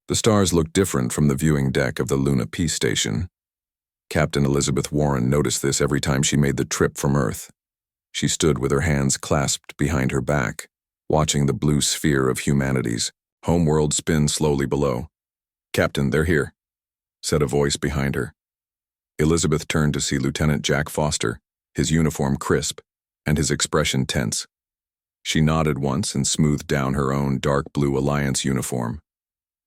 The stars looked different from the viewing deck of the Luna Peace Station. Captain Elizabeth Warren noticed this every time she made the trip from Earth. She stood with her hands clasped behind her back, watching the blue sphere of humanity's homeworld spin slowly below. "Captain, they're here," said a voice behind her. Elizabeth turned to see Lieutenant Jack Foster, his uniform crisp, and his expression tense. She nodded once and smoothed down her own dark blue Alliance uniform.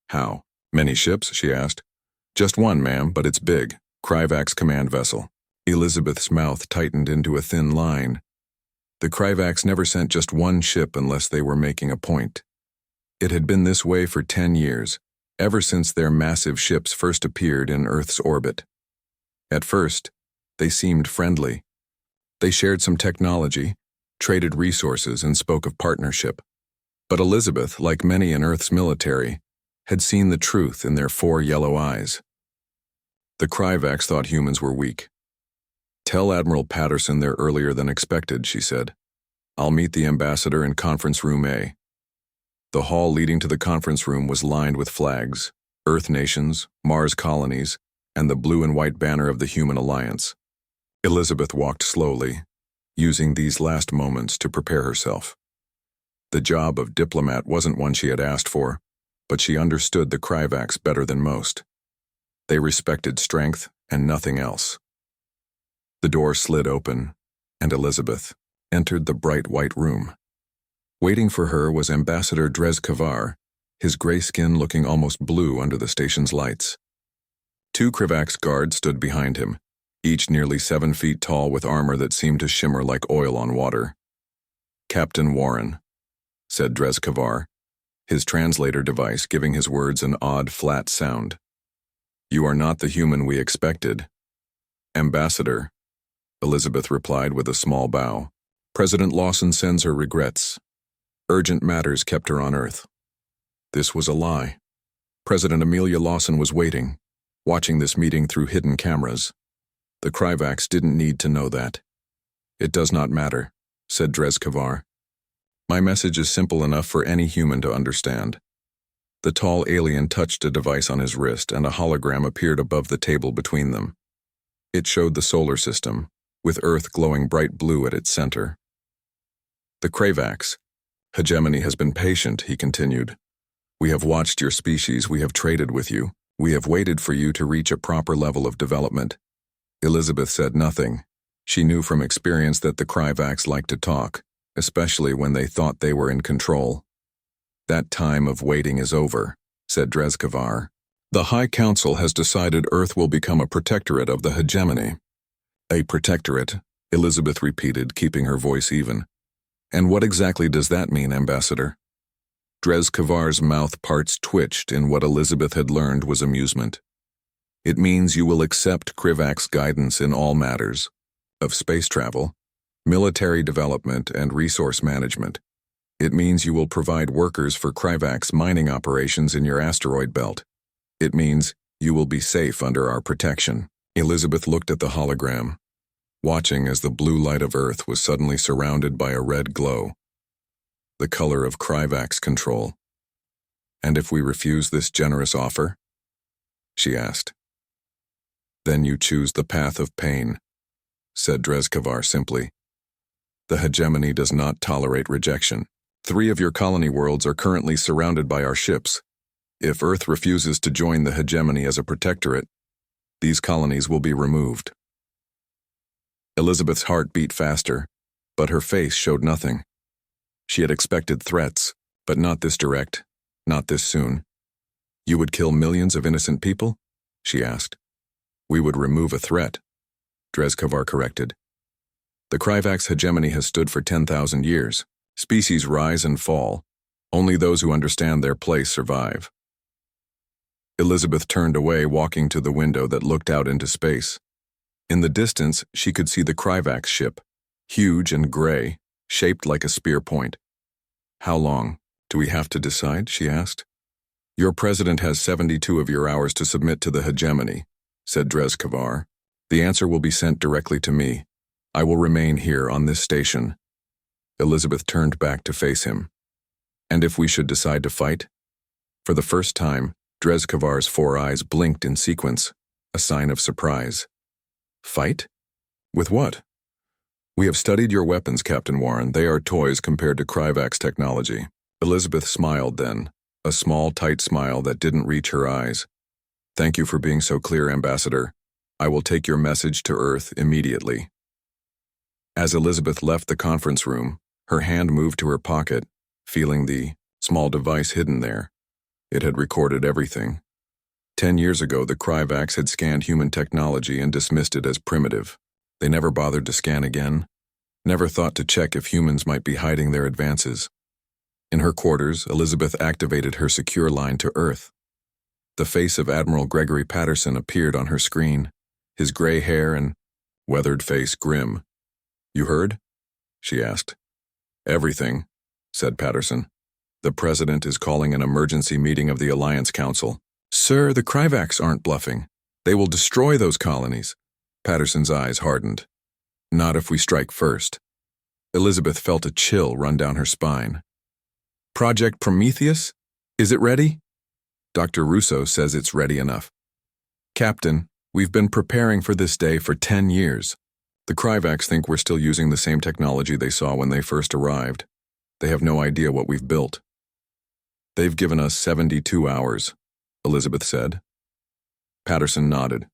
"How? Many ships?" she asked. "Just one, ma'am, but it's big. Kryvak's command vessel." Elizabeth's mouth tightened into a thin line. The Kryvaks never sent just one ship unless they were making a point. It had been this way for 10 years, ever since their massive ships first appeared in Earth's orbit. At first, they seemed friendly. They shared some technology, traded resources, and spoke of partnership. But Elizabeth, like many in Earth's military, had seen the truth in their 4 yellow eyes. The Kryvaks thought humans were weak. "Tell Admiral Patterson they're earlier than expected," she said. "I'll meet the ambassador in conference room A." The hall leading to the conference room was lined with flags, Earth nations, Mars colonies, and the blue and white banner of the Human Alliance. Elizabeth walked slowly, using these last moments to prepare herself. The job of diplomat wasn't one she had asked for, but she understood the Kryvaks better than most. They respected strength and nothing else. The door slid open, and Elizabeth entered the bright white room. Waiting for her was Ambassador Drez Kavar, his gray skin looking almost blue under the station's lights. 2 Kryvaks guards stood behind him, each nearly 7 feet tall with armor that seemed to shimmer like oil on water. "Captain Warren," said Drez Kavar, his translator device giving his words an odd, flat sound. "You are not the human we expected." "Ambassador," Elizabeth replied with a small bow. "President Lawson sends her regrets. Urgent matters kept her on Earth." This was a lie. President Amelia Lawson was waiting, watching this meeting through hidden cameras. The Kryvaks didn't need to know that. "It does not matter," said Drez Kavar. "My message is simple enough for any human to understand." The tall alien touched a device on his wrist, and a hologram appeared above the table between them. It showed the solar system, with Earth glowing bright blue at its center. "The Kryvaks. Hegemony has been patient," he continued. "We have watched your species, we have traded with you, we have waited for you to reach a proper level of development." Elizabeth said nothing. She knew from experience that the Kryvaks liked to talk, especially when they thought they were in control. "That time of waiting is over," said Drez Kavar. "The High Council has decided Earth will become a protectorate of the hegemony." "A protectorate," Elizabeth repeated, keeping her voice even. "And what exactly does that mean, Ambassador?" Drez Kavar's mouth parts twitched in what Elizabeth had learned was amusement. "It means you will accept Kryvak's guidance in all matters of space travel, military development, and resource management. It means you will provide workers for Kryvak's mining operations in your asteroid belt. It means you will be safe under our protection." Elizabeth looked at the hologram, watching as the blue light of Earth was suddenly surrounded by a red glow, the color of Kryvak's control. "And if we refuse this generous offer?" she asked. "Then you choose the path of pain," said Drez Kavar simply. "The hegemony does not tolerate rejection. 3 of your colony worlds are currently surrounded by our ships. If Earth refuses to join the hegemony as a protectorate, these colonies will be removed." Elizabeth's heart beat faster, but her face showed nothing. She had expected threats, but not this direct, not this soon. "You would kill millions of innocent people?" she asked. "We would remove a threat," Drez Kavar corrected. "The Kryvaks' hegemony has stood for 10,000 years. Species rise and fall. Only those who understand their place survive." Elizabeth turned away, walking to the window that looked out into space. In the distance, she could see the Kryvaks' ship, huge and gray, shaped like a spear point. "How long do we have to decide?" she asked. "Your president has 72 of your hours to submit to the hegemony," said Drez Kavar. "The answer will be sent directly to me. I will remain here on this station." Elizabeth turned back to face him. "And if we should decide to fight?" For the first time, Drezkavar's 4 eyes blinked in sequence, a sign of surprise. Fight? With what? We have studied your weapons, Captain Warren. They are toys compared to Kryvax technology. Elizabeth smiled then, a small, tight smile that didn't reach her eyes. Thank you for being so clear, Ambassador. I will take your message to Earth immediately. As Elizabeth left the conference room, her hand moved to her pocket, feeling the small device hidden there. It had recorded everything. 10 years ago, the Kryvax had scanned human technology and dismissed it as primitive. They never bothered to scan again, never thought to check if humans might be hiding their advances. In her quarters, Elizabeth activated her secure line to Earth. The face of Admiral Gregory Patterson appeared on her screen, his gray hair and weathered face grim. You heard? She asked. Everything, said Patterson. The President is calling an emergency meeting of the Alliance Council. Sir, the Kryvax aren't bluffing. They will destroy those colonies. Patterson's eyes hardened. Not if we strike first. Elizabeth felt a chill run down her spine. Project Prometheus? Is it ready? Dr. Russo says it's ready enough. Captain, we've been preparing for this day for 10 years. The Kryvax think we're still using the same technology they saw when they first arrived. They have no idea what we've built. They've given us 72 hours, Elizabeth said. Patterson nodded.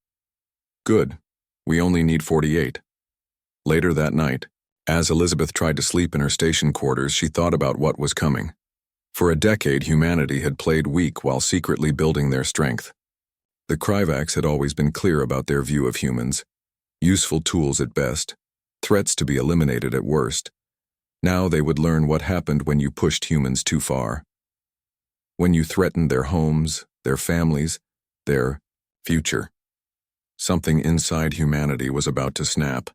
Good. We only need 48. Later that night, as Elizabeth tried to sleep in her station quarters, she thought about what was coming. For a decade, humanity had played weak while secretly building their strength. The Kryvax had always been clear about their view of humans. Useful tools at best, threats to be eliminated at worst. Now they would learn what happened when you pushed humans too far. When you threatened their homes, their families, their future. Something inside humanity was about to snap,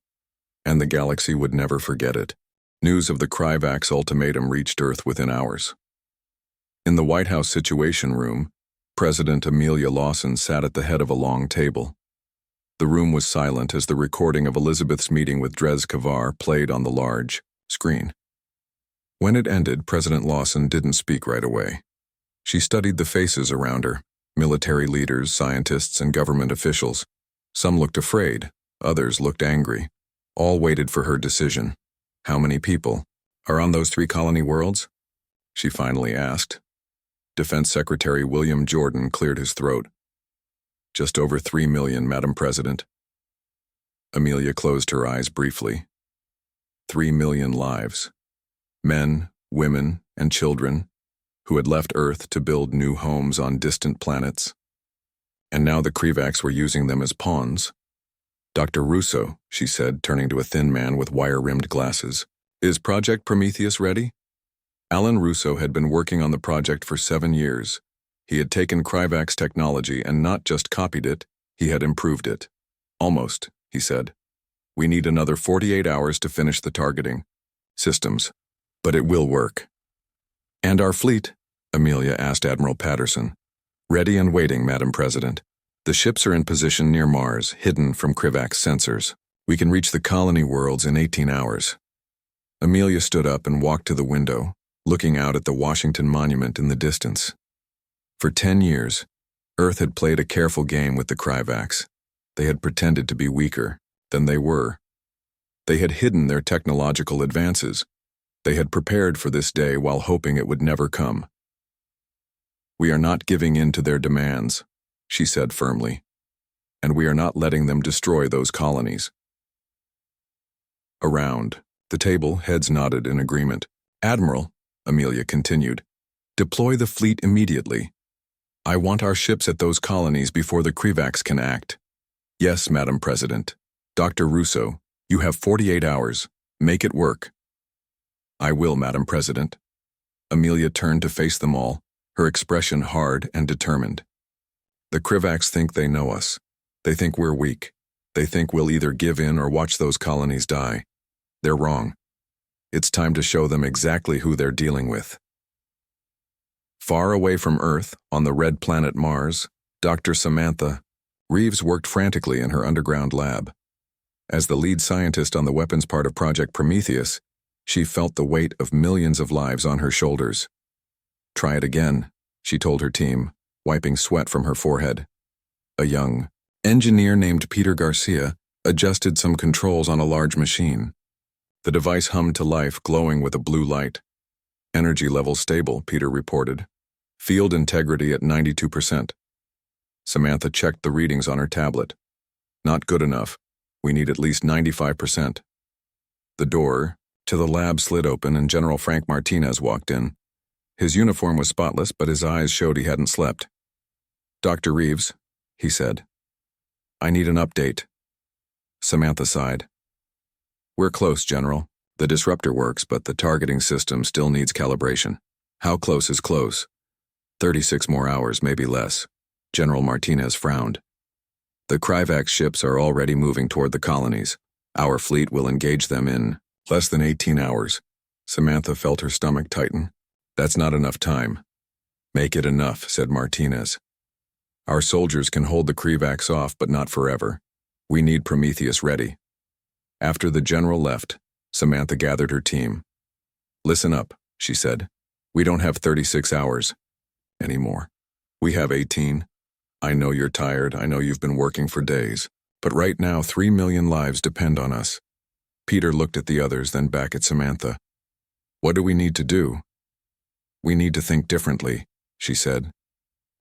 and the galaxy would never forget it. News of the Kryvax ultimatum reached Earth within hours. In the White House Situation Room, President Amelia Lawson sat at the head of a long table. The room was silent as the recording of Elizabeth's meeting with Drezkavar played on the large screen. When it ended, President Lawson didn't speak right away. She studied the faces around her, military leaders, scientists, and government officials. Some looked afraid, others looked angry. All waited for her decision. How many people are on those 3 colony worlds? She finally asked. Defense Secretary William Jordan cleared his throat. Just over 3 million, Madam President. Amelia closed her eyes briefly. 3 million lives. Men, women, and children who had left Earth to build new homes on distant planets. And now the Kryvax were using them as pawns. Dr. Russo, she said, turning to a thin man with wire-rimmed glasses. Is Project Prometheus ready? Alan Russo had been working on the project for 7 years. He had taken Kryvax technology and not just copied it, he had improved it. Almost, he said. We need another 48 hours to finish the targeting systems, but it will work. And our fleet? Amelia asked Admiral Patterson. Ready and waiting, Madam President. The ships are in position near Mars, hidden from Kryvax sensors. We can reach the colony worlds in 18 hours. Amelia stood up and walked to the window, looking out at the Washington Monument in the distance. For 10 years, Earth had played a careful game with the Kryvax. They had pretended to be weaker than they were. They had hidden their technological advances. They had prepared for this day while hoping it would never come. We are not giving in to their demands, she said firmly, and we are not letting them destroy those colonies. Around the table, heads nodded in agreement. Admiral, Amelia continued, deploy the fleet immediately. I want our ships at those colonies before the Kryvax can act. Yes, Madam President. Dr. Russo, you have 48 hours. Make it work. I will, Madam President. Amelia turned to face them all, her expression hard and determined. The Kryvax think they know us. They think we're weak. They think we'll either give in or watch those colonies die. They're wrong. It's time to show them exactly who they're dealing with. Far away from Earth, on the red planet Mars, Dr. Samantha Reeves worked frantically in her underground lab. As the lead scientist on the weapons part of Project Prometheus, she felt the weight of millions of lives on her shoulders. Try it again, she told her team. wiping sweat from her forehead. A young engineer named Peter Garcia adjusted some controls on a large machine. The device hummed to life, glowing with a blue light. Energy level stable, Peter reported. Field integrity at 92%. Samantha checked the readings on her tablet. Not good enough. We need at least 95%. The door to the lab slid open and General Frank Martinez walked in. His uniform was spotless, but his eyes showed he hadn't slept. "Dr. Reeves," he said. "I need an update." Samantha sighed. "We're close, General. The disruptor works, but the targeting system still needs calibration." "How close is close?" 36 more hours, maybe less." General Martinez frowned. "The Kryvax ships are already moving toward the colonies. Our fleet will engage them in less than 18 hours. Samantha felt her stomach tighten. "That's not enough time." "Make it enough," said Martinez. "Our soldiers can hold the Kryvax off, but not forever. We need Prometheus ready." After the general left, Samantha gathered her team. "Listen up," she said. "We don't have 36 hours anymore. We have 18. I know you're tired, I know you've been working for days, but right now 3 million lives depend on us." Peter looked at the others, then back at Samantha. "What do we need to do?" "We need to think differently," she said.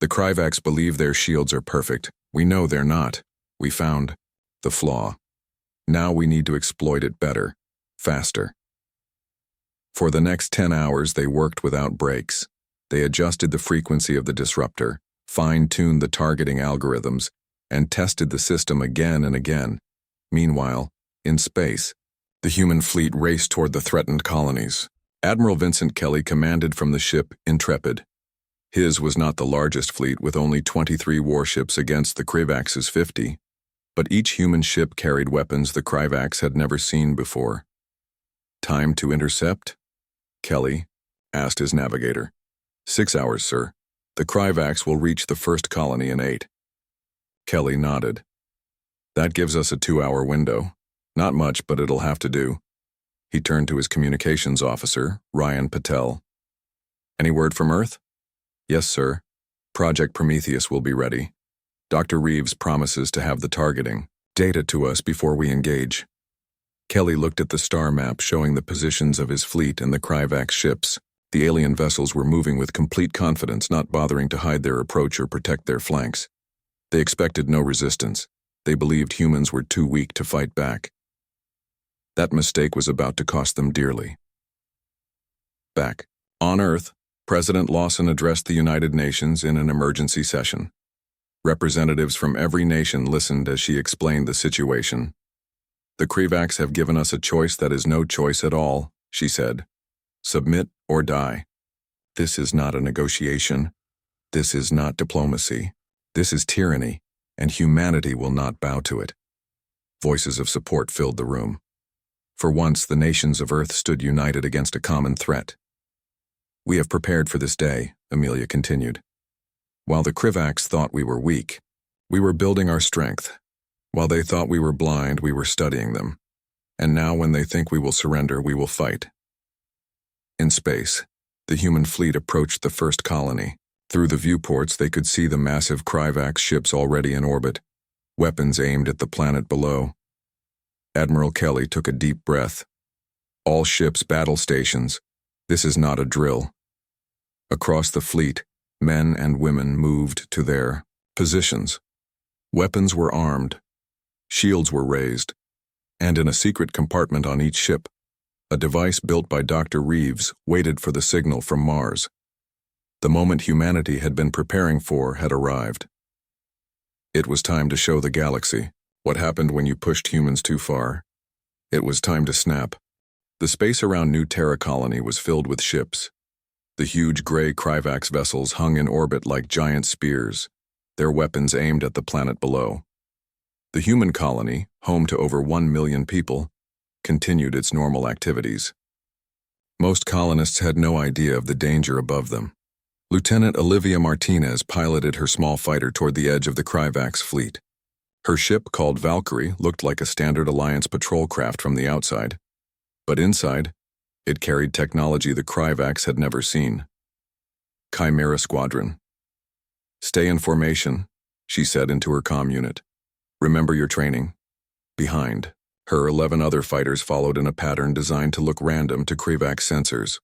"The Kryvax believe their shields are perfect. We know they're not. We found the flaw. Now we need to exploit it better, faster." For the next 10 hours they worked without breaks. They adjusted the frequency of the disruptor, fine-tuned the targeting algorithms, and tested the system again and again. Meanwhile, in space, the human fleet raced toward the threatened colonies. Admiral Vincent Kelly commanded from the ship Intrepid. His was not the largest fleet, with only 23 warships against the Kryvax's 50, but each human ship carried weapons the Kryvax had never seen before. "Time to intercept?" Kelly asked his navigator. 6 hours, sir. The Kryvax will reach the first colony in 8. Kelly nodded. "That gives us a 2-hour window. Not much, but it'll have to do." He turned to his communications officer, Ryan Patel. "Any word from Earth?" "Yes, sir. Project Prometheus will be ready. Dr. Reeves promises to have the targeting data to us before we engage." Kelly looked at the star map showing the positions of his fleet and the Kryvax ships. The alien vessels were moving with complete confidence, not bothering to hide their approach or protect their flanks. They expected no resistance. They believed humans were too weak to fight back. That mistake was about to cost them dearly. Back on Earth, President Lawson addressed the United Nations in an emergency session. Representatives from every nation listened as she explained the situation. "The Kryvax have given us a choice that is no choice at all," she said. "Submit or die. This is not a negotiation. This is not diplomacy. This is tyranny, and humanity will not bow to it." Voices of support filled the room. For once, the nations of Earth stood united against a common threat. "We have prepared for this day," Amelia continued. "While the Kryvax thought we were weak, we were building our strength. While they thought we were blind, we were studying them. And now when they think we will surrender, we will fight." In space, the human fleet approached the first colony. Through the viewports, they could see the massive Kryvax ships already in orbit, weapons aimed at the planet below. Admiral Kelly took a deep breath. "All ships battle stations. This is not a drill." Across the fleet, men and women moved to their positions. Weapons were armed. Shields were raised. And in a secret compartment on each ship, a device built by Dr. Reeves waited for the signal from Mars. The moment humanity had been preparing for had arrived. It was time to show the galaxy what happened when you pushed humans too far. It was time to snap. The space around New Terra Colony was filled with ships. The huge gray Kryvax vessels hung in orbit like giant spears, their weapons aimed at the planet below. The human colony, home to over 1 million people, continued its normal activities. Most colonists had no idea of the danger above them. Lieutenant Olivia Martinez piloted her small fighter toward the edge of the Kryvax fleet. Her ship, called Valkyrie, looked like a standard Alliance patrol craft from the outside. But inside, it carried technology the Kryvax had never seen. Chimera Squadron. Stay in formation, she said into her comm unit. Remember your training. Behind her, 11 other fighters followed in a pattern designed to look random to Krivak's sensors.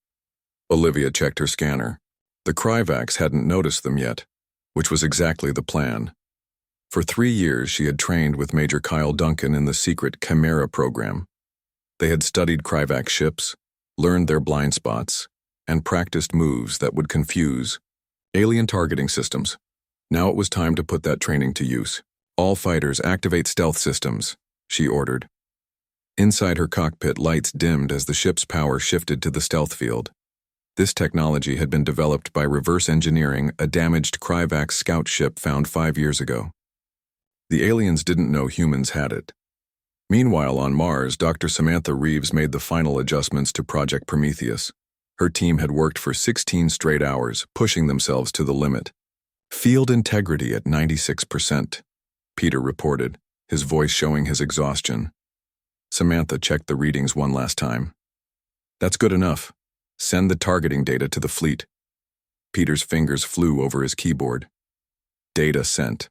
Olivia checked her scanner. The Krivaks hadn't noticed them yet, which was exactly the plan. For 3 years, she had trained with Major Kyle Duncan in the secret Chimera program. They had studied Krivak ships, learned their blind spots, and practiced moves that would confuse alien targeting systems. Now it was time to put that training to use. All fighters activate stealth systems, she ordered. Inside her cockpit, lights dimmed as the ship's power shifted to the stealth field. This technology had been developed by reverse engineering a damaged Krivak scout ship found 5 years ago. The aliens didn't know humans had it. Meanwhile, on Mars, Dr. Samantha Reeves made the final adjustments to Project Prometheus. Her team had worked for 16 straight hours, pushing themselves to the limit. Field integrity at 96%, Peter reported, his voice showing his exhaustion. Samantha checked the readings one last time. That's good enough. Send the targeting data to the fleet. Peter's fingers flew over his keyboard. Data sent.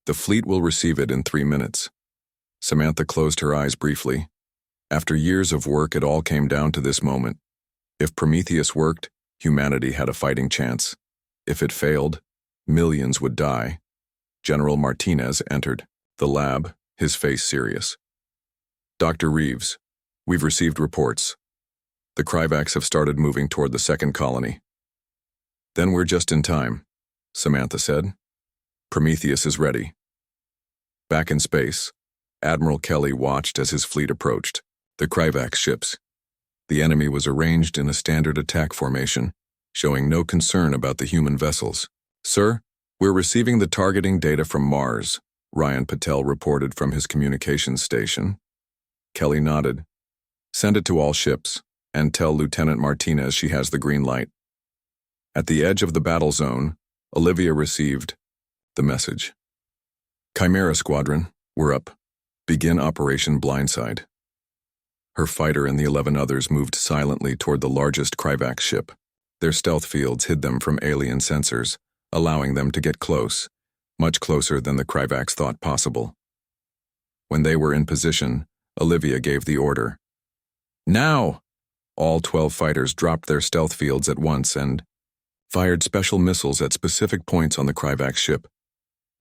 The fleet will receive it in 3 minutes. Samantha closed her eyes briefly. After years of work, it all came down to this moment. If Prometheus worked, humanity had a fighting chance. If it failed, millions would die. General Martinez entered the lab, his face serious. Dr. Reeves, we've received reports. The Krivaks have started moving toward the second colony. Then we're just in time, Samantha said. Prometheus is ready. Back in space, Admiral Kelly watched as his fleet approached, the Krivak ships. The enemy was arranged in a standard attack formation, showing no concern about the human vessels. Sir, we're receiving the targeting data from Mars, Ryan Patel reported from his communications station. Kelly nodded. Send it to all ships, and tell Lieutenant Martinez she has the green light. At the edge of the battle zone, Olivia received the message. Chimera Squadron, we're up. Begin Operation Blindside. Her fighter and the 11 others moved silently toward the largest Krivak ship. Their stealth fields hid them from alien sensors, allowing them to get close, much closer than the Krivaks thought possible. When they were in position, Olivia gave the order. Now! All 12 fighters dropped their stealth fields at once and fired special missiles at specific points on the Krivak ship.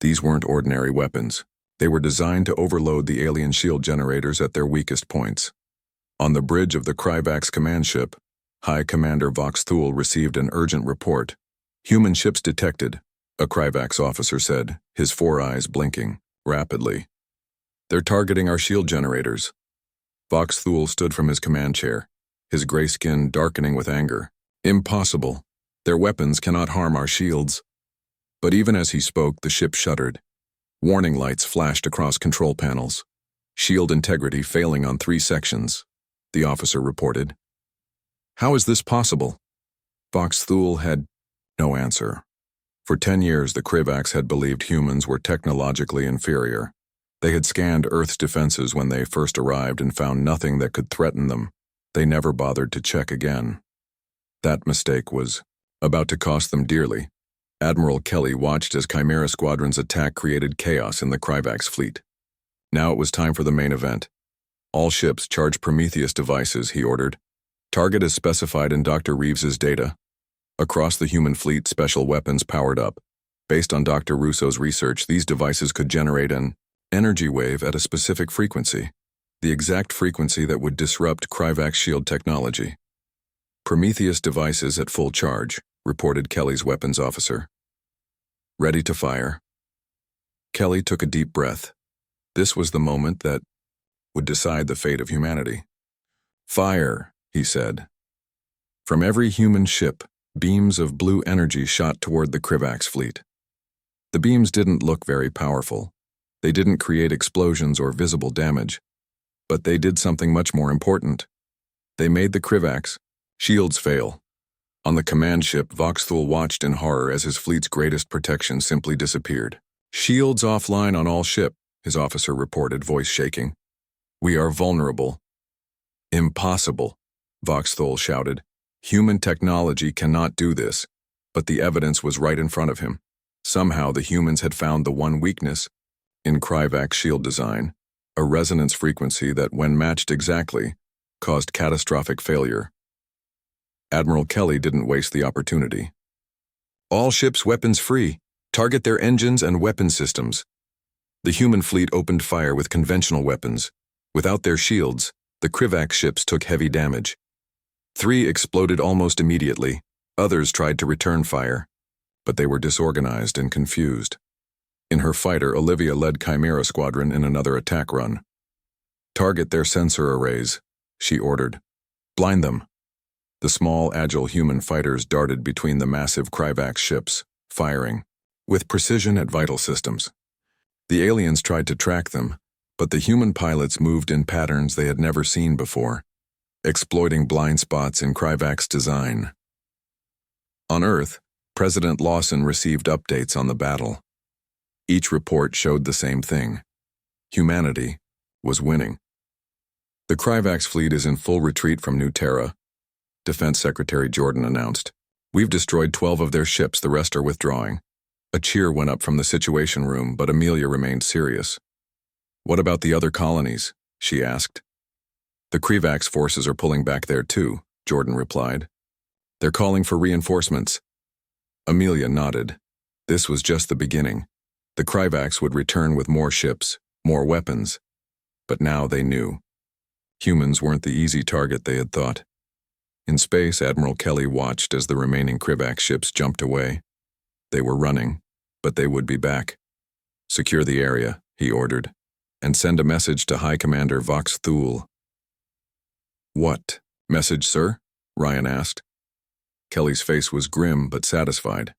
These weren't ordinary weapons. They were designed to overload the alien shield generators at their weakest points. On the bridge of the Krivak's command ship, High Commander Vox Thule received an urgent report. Human ships detected, a Krivak's officer said, his 4 eyes blinking rapidly. They're targeting our shield generators. Vox Thule stood from his command chair, his gray skin darkening with anger. Impossible. Their weapons cannot harm our shields. But even as he spoke, the ship shuddered. Warning lights flashed across control panels. Shield integrity failing on 3 sections, the officer reported. How is this possible? Vox Thule had no answer. For 10 years, the Krivaks had believed humans were technologically inferior. They had scanned Earth's defenses when they first arrived and found nothing that could threaten them. They never bothered to check again. That mistake was about to cost them dearly. Admiral Kelly watched as Chimera Squadron's attack created chaos in the Krivak's fleet. Now it was time for the main event. All ships charge Prometheus devices, he ordered. Target is specified in Dr. Reeves's data. Across the human fleet, special weapons powered up. Based on Dr. Russo's research, these devices could generate an energy wave at a specific frequency, the exact frequency that would disrupt Krivak's shield technology. Prometheus devices at full charge, reported Kelly's weapons officer. Ready to fire. Kelly took a deep breath. This was the moment that would decide the fate of humanity. Fire, he said. From every human ship, beams of blue energy shot toward the Krivak's fleet. The beams didn't look very powerful. They didn't create explosions or visible damage. But they did something much more important. They made the Krivak's shields fail. On the command ship, Vox Thule watched in horror as his fleet's greatest protection simply disappeared. Shields offline on all ship, his officer reported, voice shaking. We are vulnerable. Impossible, Vox Thule shouted. Human technology cannot do this, but the evidence was right in front of him. Somehow the humans had found the one weakness in Kryvak's shield design, a resonance frequency that, when matched exactly, caused catastrophic failure. Admiral Kelly didn't waste the opportunity. All ships weapons free. Target their engines and weapon systems. The human fleet opened fire with conventional weapons. Without their shields, the Kryvak ships took heavy damage. 3 exploded almost immediately. Others tried to return fire, but they were disorganized and confused. In her fighter, Olivia led Chimera Squadron in another attack run. Target their sensor arrays, she ordered. Blind them. The small, agile human fighters darted between the massive Kryvak ships, firing, with precision at vital systems. The aliens tried to track them, but the human pilots moved in patterns they had never seen before, exploiting blind spots in Kryvak's design. On Earth, President Lawson received updates on the battle. Each report showed the same thing. Humanity was winning. The Kryvak's fleet is in full retreat from New Terra, Defense Secretary Jordan announced. We've destroyed 12 of their ships, the rest are withdrawing. A cheer went up from the Situation Room, but Amelia remained serious. What about the other colonies? She asked. The Kryvak's forces are pulling back there too, Jordan replied. They're calling for reinforcements. Amelia nodded. This was just the beginning. The Kryvak's would return with more ships, more weapons. But now they knew. Humans weren't the easy target they had thought. In space, Admiral Kelly watched as the remaining Kryvak ships jumped away. They were running, but they would be back. Secure the area, he ordered, and send a message to High Commander Vox Thule. What message, sir? Ryan asked. Kelly's face was grim but satisfied.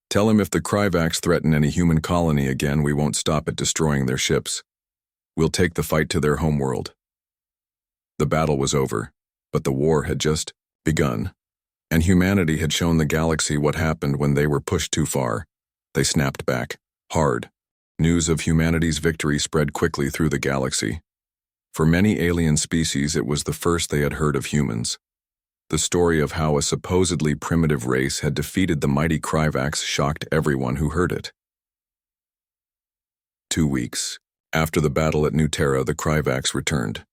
Tell him if the Kryvak's threaten any human colony again, we won't stop at destroying their ships. We'll take the fight to their homeworld. The battle was over, but the war had just begun, and humanity had shown the galaxy what happened when they were pushed too far. They snapped back, hard. News of humanity's victory spread quickly through the galaxy. For many alien species, it was the first they had heard of humans. The story of how a supposedly primitive race had defeated the mighty Kryvak's shocked everyone who heard it. 2 weeks after the battle at New Terra, the Kryvak's returned.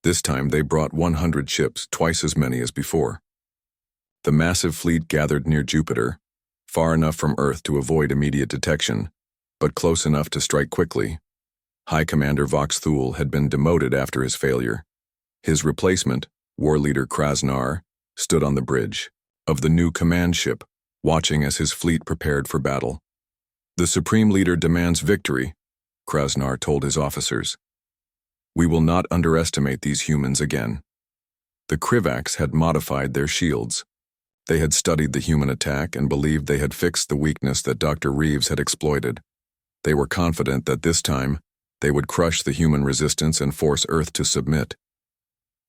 This time they brought 100 ships, twice as many as before. The massive fleet gathered near Jupiter, far enough from Earth to avoid immediate detection, but close enough to strike quickly. High Commander Vox Thule had been demoted after his failure. His replacement, War Leader Krasnar, stood on the bridge of the new command ship, watching as his fleet prepared for battle. The Supreme Leader demands victory, Krasnar told his officers. We will not underestimate these humans again. The Kryvak's had modified their shields. They had studied the human attack and believed they had fixed the weakness that Dr. Reeves had exploited. They were confident that this time, they would crush the human resistance and force Earth to submit.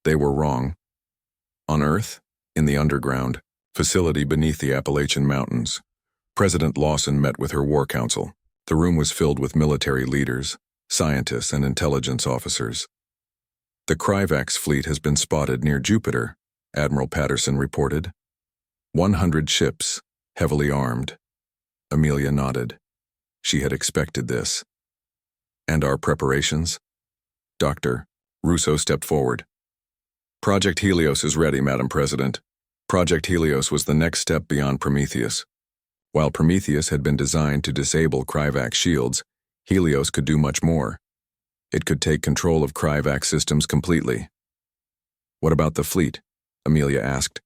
They were wrong. On Earth, in the underground facility beneath the Appalachian Mountains, President Lawson met with her War Council. The room was filled with military leaders, scientists, and intelligence officers. The Kryvak's fleet has been spotted near Jupiter, Admiral Patterson reported. 100 ships, heavily armed. Amelia nodded. She had expected this. And our preparations? Dr. Russo stepped forward. Project Helios is ready, Madam President. Project Helios was the next step beyond Prometheus. While Prometheus had been designed to disable Kryvak's shields, Helios could do much more. It could take control of Kryvak's systems completely. What about the fleet? Amelia asked.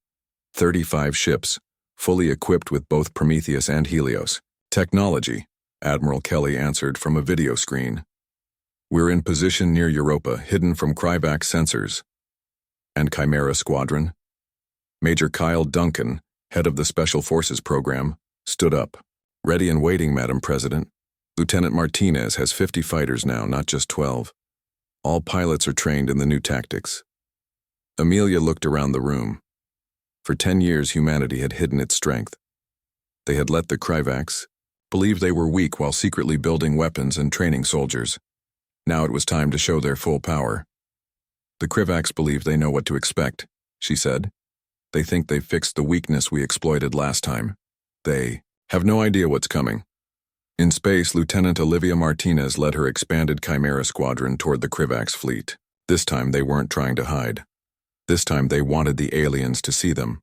35 ships, fully equipped with both Prometheus and Helios. Technology, Admiral Kelly answered from a video screen. We're in position near Europa, hidden from Kryvak sensors. And Chimera Squadron? Major Kyle Duncan, head of the Special Forces program, stood up. Ready and waiting, Madam President. Lieutenant Martinez has 50 fighters now, not just 12. All pilots are trained in the new tactics. Amelia looked around the room. For 10 years, humanity had hidden its strength. They had let the Kryvak's believe they were weak while secretly building weapons and training soldiers. Now it was time to show their full power. The Kryvak's believe they know what to expect, she said. They think they fixed the weakness we exploited last time. They Have no idea what's coming. In space, Lieutenant Olivia Martinez led her expanded Chimera squadron toward the Krivax fleet. This time they weren't trying to hide. This time they wanted the aliens to see them.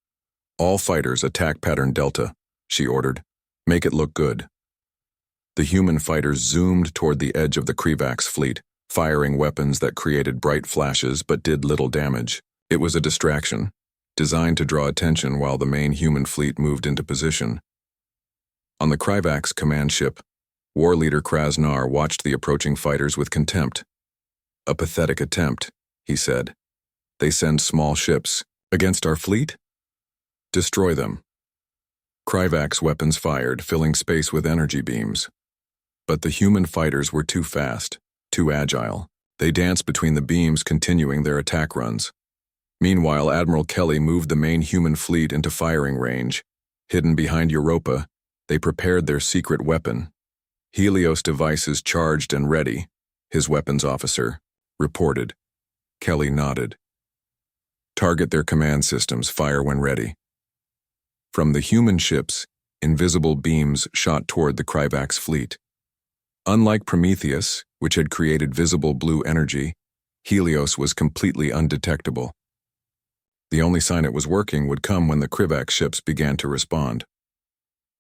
All fighters attack Pattern Delta, she ordered. Make it look good. The human fighters zoomed toward the edge of the Krivax fleet, firing weapons that created bright flashes but did little damage. It was a distraction, designed to draw attention while the main human fleet moved into position. On the Krivax command ship, War Leader Krasnar watched the approaching fighters with contempt. A pathetic attempt, he said. They send small ships against our fleet? Destroy them. Krivax weapons fired, filling space with energy beams. But the human fighters were too fast, too agile. They danced between the beams, continuing their attack runs. Meanwhile, Admiral Kelly moved the main human fleet into firing range. Hidden behind Europa, they prepared their secret weapon. Helios devices charged and ready, his weapons officer reported. Kelly nodded. Target their command systems, fire when ready. From the human ships, invisible beams shot toward the Krivax fleet. Unlike Prometheus, which had created visible blue energy, Helios was completely undetectable. The only sign it was working would come when the Krivax ships began to respond.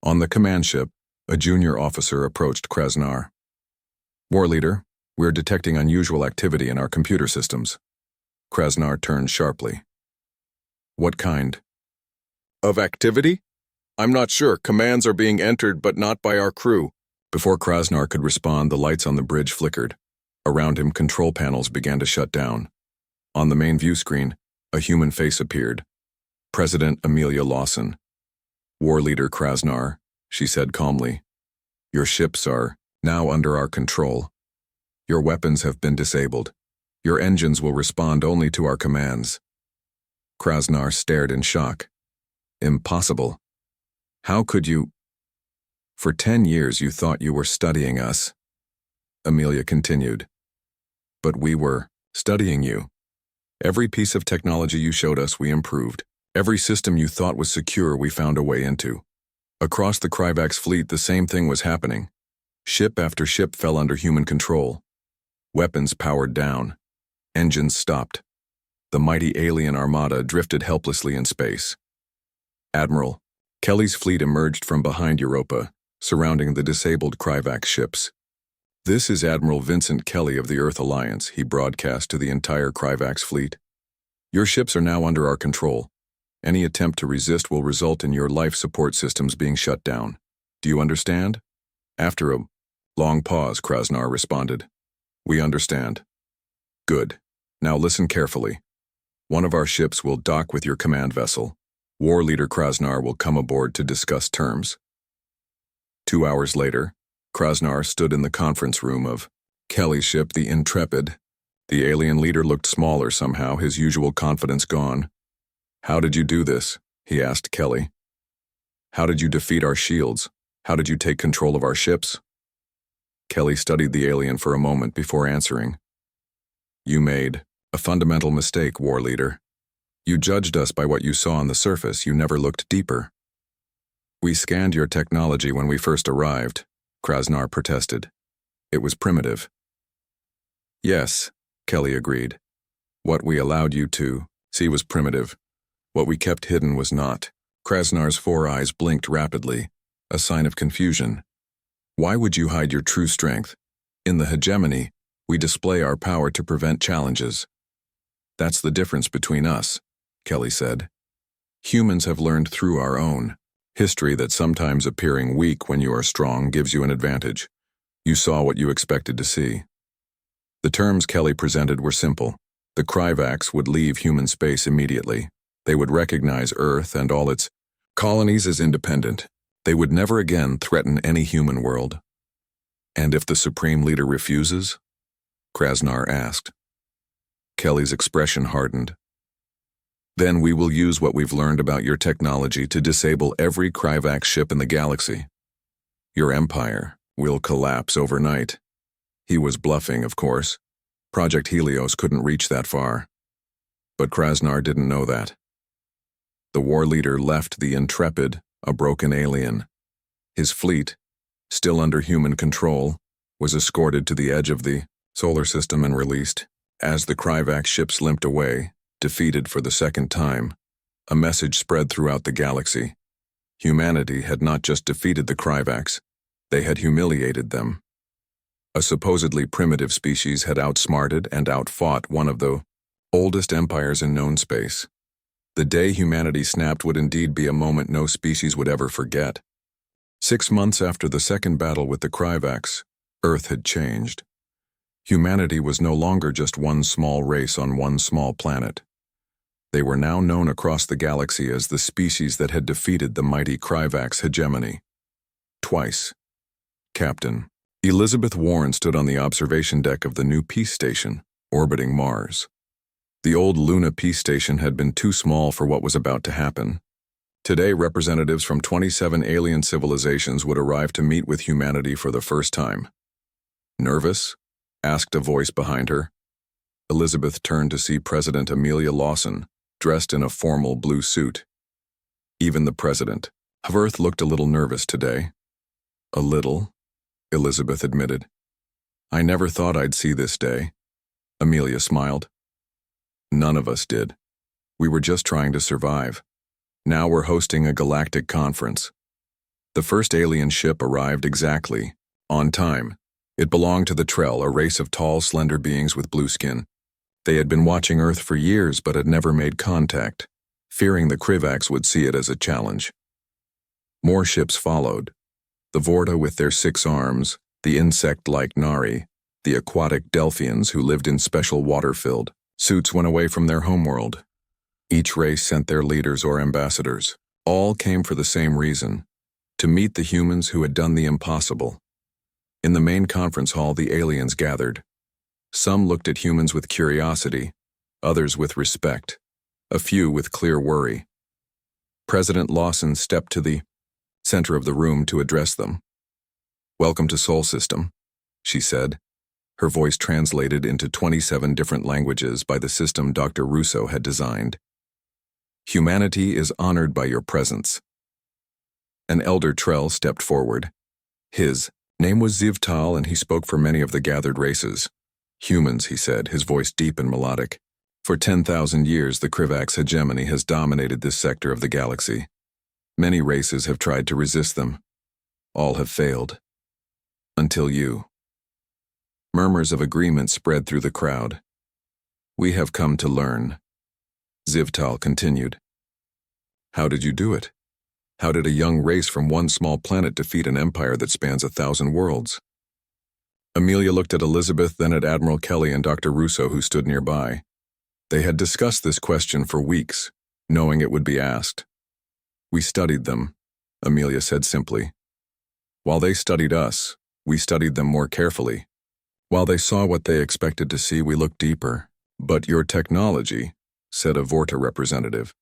On the command ship, a junior officer approached Krasnar. War Leader, we're detecting unusual activity in our computer systems. Krasnar turned sharply. What kind of activity? I'm not sure. Commands are being entered, but not by our crew. Before Krasnar could respond, the lights on the bridge flickered. Around him, control panels began to shut down. On the main view screen, a human face appeared. President Amelia Lawson. War Leader Krasnar, she said calmly. Your ships are now under our control. Your weapons have been disabled. Your engines will respond only to our commands. Krasnar stared in shock. Impossible. How could you? For 10 years you thought you were studying us. Amelia continued. But we were studying you. Every piece of technology you showed us we improved. Every system you thought was secure we found a way into. Across the Krivax fleet the same thing was happening. Ship after ship fell under human control. Weapons powered down. Engines stopped. The mighty alien armada drifted helplessly in space. Admiral, Kelly's fleet emerged from behind Europa, surrounding the disabled Krivax ships. This is Admiral Vincent Kelly of the Earth Alliance, he broadcast to the entire Krivax fleet. Your ships are now under our control. Any attempt to resist will result in your life support systems being shut down. Do you understand? After a long pause, Krasnar responded. We understand. Good. Now listen carefully. One of our ships will dock with your command vessel. War Leader Krasnar will come aboard to discuss terms. 2 hours later, Krasnar stood in the conference room of Kelly's ship, the Intrepid. The alien leader looked smaller somehow, his usual confidence gone. How did you do this? He asked Kelly. How did you defeat our shields? How did you take control of our ships? Kelly studied the alien for a moment before answering. You made a fundamental mistake, War Leader. You judged us by what you saw on the surface, you never looked deeper. We scanned your technology when we first arrived, Krasnar protested. It was primitive. Yes, Kelly agreed. What we allowed you to see was primitive. What we kept hidden was not. Krasnar's 4 eyes blinked rapidly, a sign of confusion. Why would you hide your true strength? In the hegemony, we display our power to prevent challenges. That's the difference between us, Kelly said. Humans have learned through our own history that sometimes appearing weak when you are strong gives you an advantage. You saw what you expected to see. The terms Kelly presented were simple. The Krivax would leave human space immediately. They would recognize Earth and all its colonies as independent. They would never again threaten any human world. And if the Supreme Leader refuses? Krasnar asked. Kelly's expression hardened. Then we will use what we've learned about your technology to disable every Krivax ship in the galaxy. Your empire will collapse overnight. He was bluffing, of course. Project Helios couldn't reach that far. But Krasnar didn't know that. The war leader left the Intrepid, a broken alien. His fleet, still under human control, was escorted to the edge of the solar system and released. As the Kryvax ships limped away, defeated for the second time, a message spread throughout the galaxy. Humanity had not just defeated the Kryvax, they had humiliated them. A supposedly primitive species had outsmarted and outfought one of the oldest empires in known space. The day humanity snapped would indeed be a moment no species would ever forget. 6 months after the second battle with the Kryvax, Earth had changed. Humanity was no longer just one small race on one small planet. They were now known across the galaxy as the species that had defeated the mighty Kryvax hegemony. Twice. Captain Elizabeth Warren stood on the observation deck of the new peace station, orbiting Mars. The old Luna peace station had been too small for what was about to happen. Today, representatives from 27 alien civilizations would arrive to meet with humanity for the first time. Nervous? Asked a voice behind her. Elizabeth turned to see President Amelia Lawson, dressed in a formal blue suit. Even the president of Earth looked a little nervous today. A little, Elizabeth admitted. I never thought I'd see this day. Amelia smiled. None of us did. We were just trying to survive. Now we're hosting a galactic conference. The first alien ship arrived exactly, on time. It belonged to the Trell, a race of tall, slender beings with blue skin. They had been watching Earth for years but had never made contact, fearing the Kryvax would see it as a challenge. More ships followed. The Vorta with their 6 arms, the insect-like Nari, the aquatic Delphians who lived in special water-filled suits went away from their homeworld. Each race sent their leaders or ambassadors. All came for the same reason, to meet the humans who had done the impossible. In the main conference hall, the aliens gathered. Some looked at humans with curiosity, others with respect, a few with clear worry. President Lawson stepped to the center of the room to address them. Welcome to Sol System, she said, her voice translated into 27 different languages by the system Dr. Russo had designed. Humanity is honored by your presence. An elder Trell stepped forward. His name was Zivtal, and he spoke for many of the gathered races. Humans, he said, his voice deep and melodic. For 10,000 years, the Kryvax hegemony has dominated this sector of the galaxy. Many races have tried to resist them. All have failed. Until you. Murmurs of agreement spread through the crowd. We have come to learn. Zivtal continued. How did you do it? How did a young race from one small planet defeat an empire that spans 1,000 worlds? Amelia looked at Elizabeth, then at Admiral Kelly and Dr. Russo, who stood nearby. They had discussed this question for weeks, knowing it would be asked. We studied them, Amelia said simply. While they studied us, we studied them more carefully. While they saw what they expected to see, we looked deeper. But your technology, said a Vorta representative.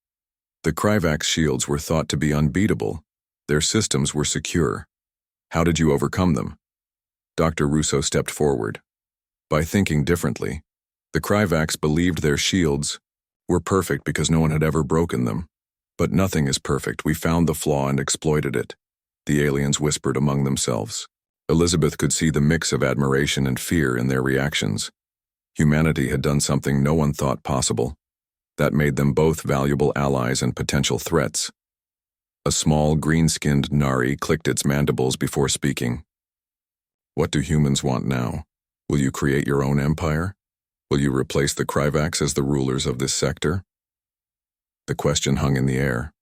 The Kryvax shields were thought to be unbeatable. Their systems were secure. How did you overcome them? Dr. Russo stepped forward. By thinking differently. The Kryvax believed their shields were perfect because no one had ever broken them. But nothing is perfect. We found the flaw and exploited it. The aliens whispered among themselves. Elizabeth could see the mix of admiration and fear in their reactions. Humanity had done something no one thought possible. That made them both valuable allies and potential threats. A small, green-skinned Nari clicked its mandibles before speaking. What do humans want now? Will you create your own empire? Will you replace the Kryvax as the rulers of this sector? The question hung in the air.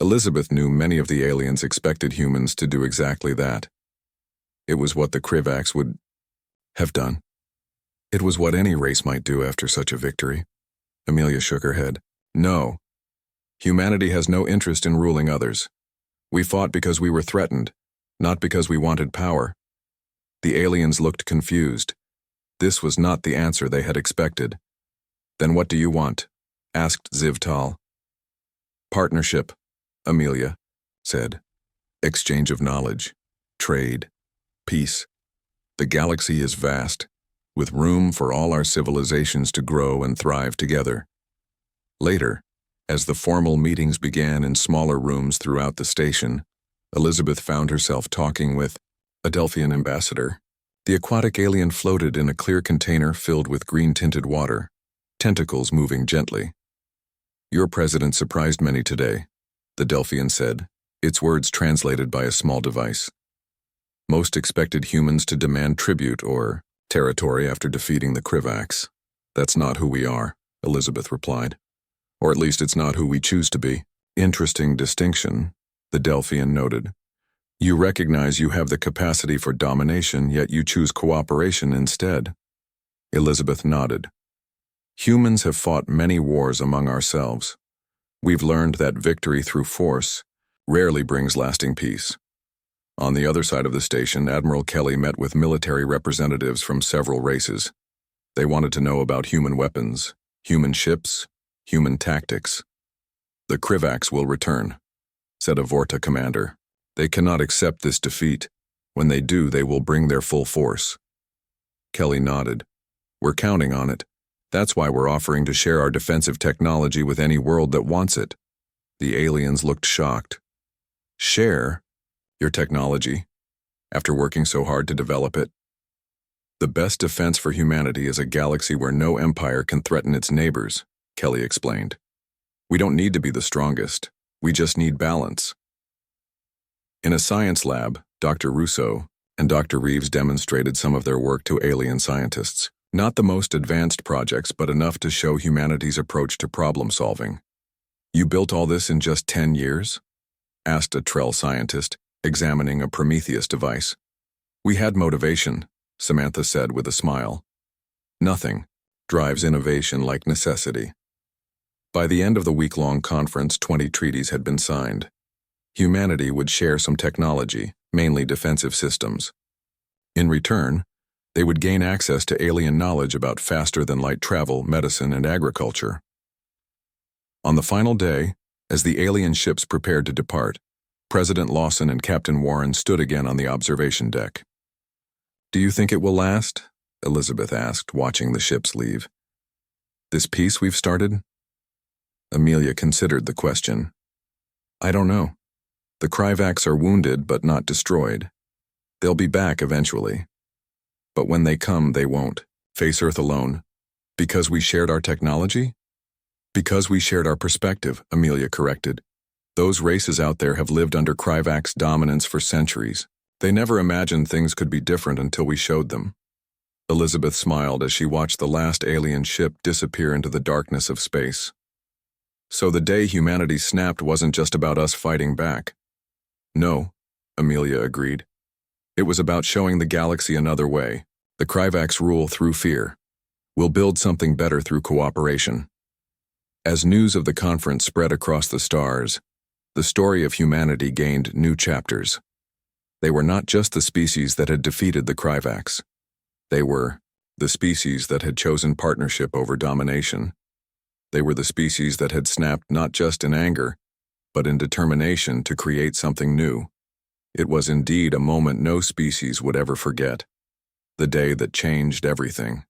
Elizabeth knew many of the aliens expected humans to do exactly that. It was what the Kryvax would have done. It was what any race might do after such a victory. Amelia shook her head. No. Humanity has no interest in ruling others. We fought because we were threatened, not because we wanted power. The aliens looked confused. This was not the answer they had expected. Then what do you want? Asked Zivtal. Partnership, Amelia said. Exchange of knowledge, trade, peace. The galaxy is vast, with room for all our civilizations to grow and thrive together. Later, as the formal meetings began in smaller rooms throughout the station, Elizabeth found herself talking with a Delphian ambassador. The aquatic alien floated in a clear container filled with green-tinted water, tentacles moving gently. "Your president surprised many today," the Delphian said, its words translated by a small device. "Most expected humans to demand tribute or territory after defeating the Krivax. That's not who we are," Elizabeth replied. "Or at least it's not who we choose to be." "Interesting distinction," the Delphian noted. "You recognize you have the capacity for domination, yet you choose cooperation instead." Elizabeth nodded. "Humans have fought many wars among ourselves. We've learned that victory through force rarely brings lasting peace." On the other side of the station, Admiral Kelly met with military representatives from several races. They wanted to know about human weapons, human ships, human tactics. "The Krivax will return," said a Vorta commander. "They cannot accept this defeat. When they do, they will bring their full force." Kelly nodded. "We're counting on it. That's why we're offering to share our defensive technology with any world that wants it." The aliens looked shocked. "Share your technology, after working so hard to develop it?" "The best defense for humanity is a galaxy where no empire can threaten its neighbors," Kelly explained. "We don't need to be the strongest. We just need balance." In a science lab, Dr. Russo and Dr. Reeves demonstrated some of their work to alien scientists. Not the most advanced projects, but enough to show humanity's approach to problem solving. "You built all this in just 10 years? Asked a Trell scientist, examining a Prometheus device. "We had motivation," Samantha said with a smile. "Nothing drives innovation like necessity." By the end of the week-long conference, 20 treaties had been signed. Humanity would share some technology, mainly defensive systems. In return, they would gain access to alien knowledge about faster-than-light travel, medicine, and agriculture. On the final day, as the alien ships prepared to depart, President Lawson and Captain Warren stood again on the observation deck. "Do you think it will last?" Elizabeth asked, watching the ships leave. "This peace we've started?" Amelia considered the question. "I don't know. The Krivax are wounded but not destroyed. They'll be back eventually. But when they come, they won't face Earth alone. Because we shared our technology?" "Because we shared our perspective," Amelia corrected. "Those races out there have lived under Krivax dominance for centuries. They never imagined things could be different until we showed them." Elizabeth smiled as she watched the last alien ship disappear into the darkness of space. "So the day humanity snapped wasn't just about us fighting back." "No," Amelia agreed. "It was about showing the galaxy another way. The Krivax rule through fear. We'll build something better through cooperation." As news of the conference spread across the stars, the story of humanity gained new chapters. They were not just the species that had defeated the Krivax. They were the species that had chosen partnership over domination. They were the species that had snapped not just in anger, but in determination to create something new. It was indeed a moment no species would ever forget. The day that changed everything.